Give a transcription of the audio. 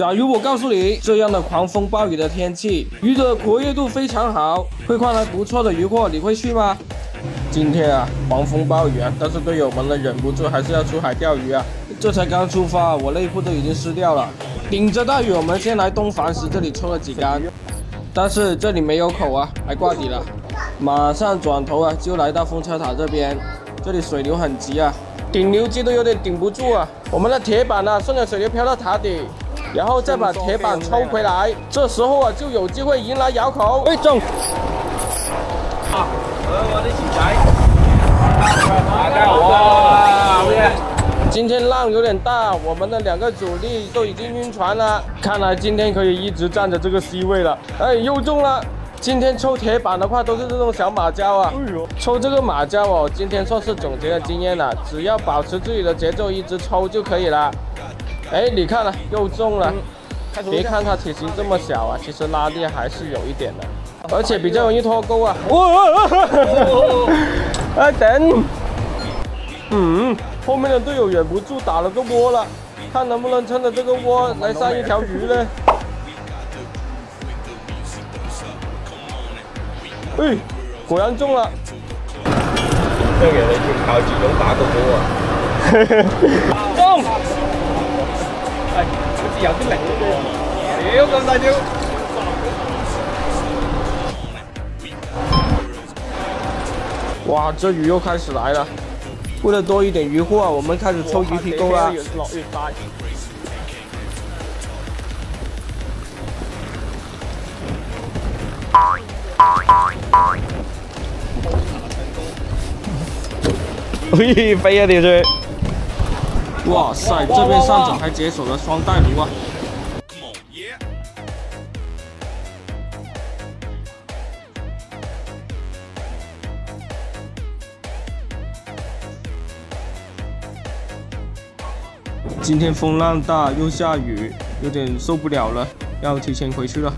假如我告诉你，这样的狂风暴雨的天气，鱼的活跃度非常好，会换来不错的渔获，你会去吗？今天啊，狂风暴雨啊，但是队友们呢忍不住还是要出海钓鱼啊。这才刚出发，我内裤都已经湿掉了。顶着大雨，我们先来东矾石这里抽了几竿，但是这里没有口啊，还挂底了。马上转头啊，就来到风车塔这边，这里水流很急啊，顶流机都有点顶不住啊。我们的铁板呢，顺着水流飘到塔底，然后再把铁板抽回来，这时候啊就有机会迎来咬口。哎，中！啊，我的起仔，哇！今天浪有点大，我们的两个主力都已经晕船了，看来今天可以一直站着这个 C 位了。哎，又中了！今天抽铁板的话都是这种小马鲛啊，抽这个马鲛哦，今天算是总结的经验了，只要保持自己的节奏，一直抽就可以了。哎，你看了，又中了。别看它体型这么小啊，其实拉力还是有一点的，而且比较容易脱钩啊。哎，等，后面的队友忍不住打了个窝了，看能不能趁着这个窝来上一条鱼呢？哎，果然中了。这个你要靠集中打个窝啊。中！哎，好似有啲靈嘅，屌咁大條！哇，这鱼又开始来了。为了多一点鱼货啊，我们开始抽鱼皮钩啦。越落越大。嘿，飞啊条鱼！哇塞，这边上涨还解锁了双带鲈啊！今天风浪大又下雨，有点受不了了，要提前回去了。